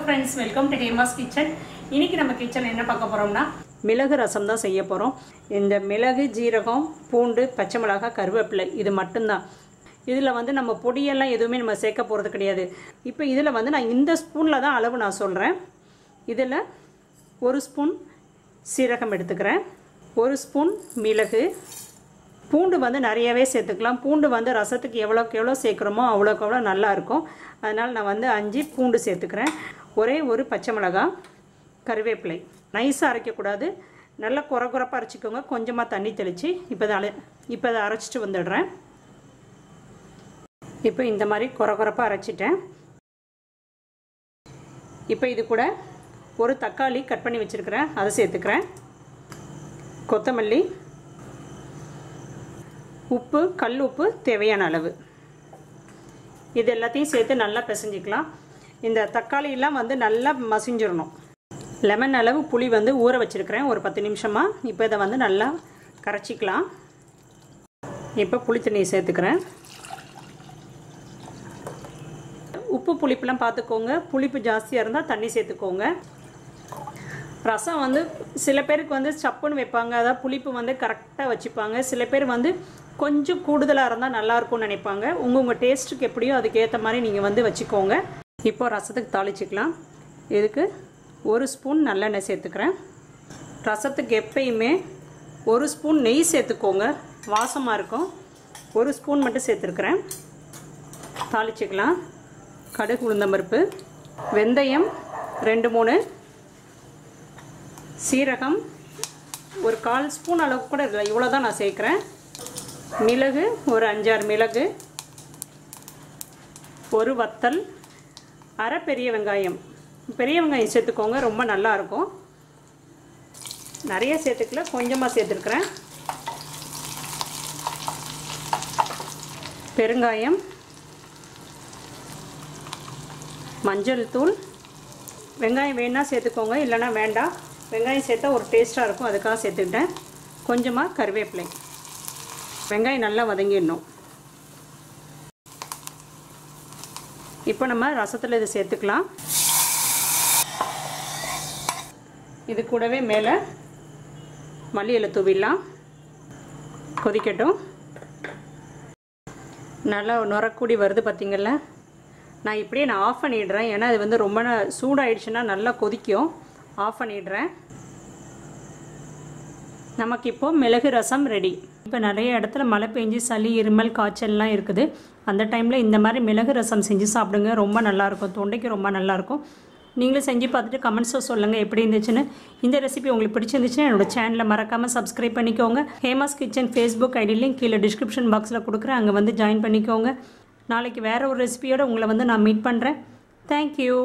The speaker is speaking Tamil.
friends, welcome to Hema's Kitchen. இன்னைக்கு நம்ம கிச்சன் என்ன பார்க்க போறோம்னா மிளகு ரசம் தான் செய்ய போறோம். இந்த மிளகு, ஜீரகம், பூண்டு, பச்சை மிளகாய், கருவேப்பிலை இது மட்டும் தான். இதுல வந்து நம்ம பொடியெல்லாம் எதுவுமே நம்ம சேர்க்க போறது கிடையாது. இப்போ இதுல வந்து நான் இந்த ஸ்பூன்ல தான் அளவு நான் சொல்றேன். இதுல 1 ஸ்பூன் சீரகம் எடுத்துக்கிறேன், 1 ஸ்பூன் மிளகு, பூண்டு வந்து நிறையவே சேர்த்துக்கலாம். பூண்டு வந்து ரசத்துக்கு எவ்வளோக்கு எவ்வளோ சேர்க்குறோமோ அவ்வளோக்கு அவ்வளோ நல்லா இருக்கும். அதனால் நான் வந்து 5 பூண்டு சேர்த்துக்கிறேன், ஒரே ஒரு பச்சை மிளகாய், கருவேப்பிலை. நைஸாக அரைக்கக்கூடாது, நல்லா குறப்பாக அரைச்சிக்கோங்க. கொஞ்சமாக தண்ணி தெளித்து இப்போ அதை அரைச்சிட்டு வந்துடுறேன். இப்போ இந்த மாதிரி குறப்பாக அரைச்சிட்டேன். இப்போ இது கூட ஒரு தக்காளி கட் பண்ணி வச்சுருக்கிறேன், அதை சேர்த்துக்கிறேன். கொத்தமல்லி, உப்பு, கல் உப்பு தேவையான அளவு, இது எல்லாத்தையும் சேர்த்து நல்லா பிசைஞ்சிக்கலாம். இந்த தக்காளியெல்லாம் வந்து நல்லா மசிஞ்சிடணும். லெமன் அளவு புளி வந்து ஊற வச்சுருக்கிறேன் ஒரு 10 நிமிஷமாக. இப்போ இதை வந்து நல்லா கரைச்சிக்கலாம். இப்போ புளி தண்ணியை சேர்த்துக்கிறேன். உப்பு புளிப்பெலாம் பார்த்துக்கோங்க, புளிப்பு ஜாஸ்தியாக இருந்தால் தண்ணி சேர்த்துக்கோங்க. ரசம் வந்து சில பேருக்கு வந்து சப்புன்னு வைப்பாங்க, அதாவது புளிப்பு வந்து கரெக்டாக வச்சுப்பாங்க. சில பேர் வந்து கொஞ்சம் கூடுதலாக இருந்தால் நல்லாயிருக்கும்னு நினைப்பாங்க. உங்கள் டேஸ்ட்டுக்கு எப்படியோ அதுக்கேற்ற மாதிரி நீங்கள் வந்து வச்சுக்கோங்க. இப்போ ரசத்துக்கு தாளிச்சிக்கலாம். இதுக்கு 1 ஸ்பூன் நல்லெண்ணெய் சேர்த்துக்கிறேன். ரசத்துக்கு எப்பயுமே 1 ஸ்பூன் நெய் சேர்த்துக்கோங்க, வாசமாக இருக்கும். 1 ஸ்பூன் மட்டும் சேர்த்துருக்குறேன். தாளிச்சிக்கலாம். கடுகு, உளுந்தம்பருப்பு, வெந்தயம் 2-3, சீரகம் ஒரு 1/4 ஸ்பூன் அளவுக்கு கூட இல்லை, இவ்வளோ தான் நான் சேர்க்குறேன். மிளகு ஒரு 5-6 மிளகு, ஒரு வத்தல், அரை பெரிய வெங்காயம். பெரிய வெங்காயம் சேர்த்துக்கோங்க, ரொம்ப நல்லாயிருக்கும். நிறைய சேர்த்துக்கல, கொஞ்சமாக சேர்த்துருக்குறேன். பெருங்காயம், மஞ்சள் தூள். வெங்காயம் வேணால் சேர்த்துக்கோங்க, இல்லைனா வேண்டாம். வெங்காயம் சேர்த்தா ஒரு டேஸ்ட்டாக இருக்கும், அதுக்காக சேர்த்துக்கிட்டேன். கொஞ்சமாக கருவேப்பிலை. வெங்காயம் நல்லா வதங்கிடணும். இப்போ நம்ம ரசத்தில் இதை சேர்த்துக்கலாம். இது கூடவே மேலே மல்லி இலை தூவிடலாம். கொதிக்கட்டும். நல்லா நுரக்கூடி வருது பார்த்தீங்கள்ல. நான் இப்படியே ஆஃப் பண்ணிடுறேன், ஏன்னா இது வந்து ரொம்ப சூடாயிடுச்சுன்னா நல்லா கொதிக்கும். ஆஃப் பண்ணிடுறேன். நமக்கு இப்போது மிளகு ரசம் ரெடி. இப்போ நிறைய இடத்துல மழை பெஞ்சு சளி, இருமல், காய்ச்சல்லாம் இருக்குது. அந்த டைமில் இந்த மாதிரி மிளகு ரசம் செஞ்சு சாப்பிடுங்க, ரொம்ப நல்லாயிருக்கும். தொண்டைக்கு ரொம்ப நல்லாயிருக்கும். நீங்களும் செஞ்சு பார்த்துட்டு கமெண்ட்ஸும் சொல்லுங்கள் எப்படி இருந்துச்சுன்னு. இந்த ரெசிபி உங்களுக்கு பிடிச்சிருந்துச்சுன்னா என்னோடய சேனலை மறக்காமல் சப்ஸ்கிரைப் பண்ணிக்கோங்க. Hema's kitchen Facebook ID link கீழே டிஸ்கிரிப்ஷன் பாக்ஸில் கொடுக்குறேன், அங்கே வந்து ஜாயின் பண்ணிக்கோங்க. நாளைக்கு வேறு ஒரு ரெசிபியோடு உங்களை வந்து நான் மீட் பண்ணுறேன். தேங்க்யூ.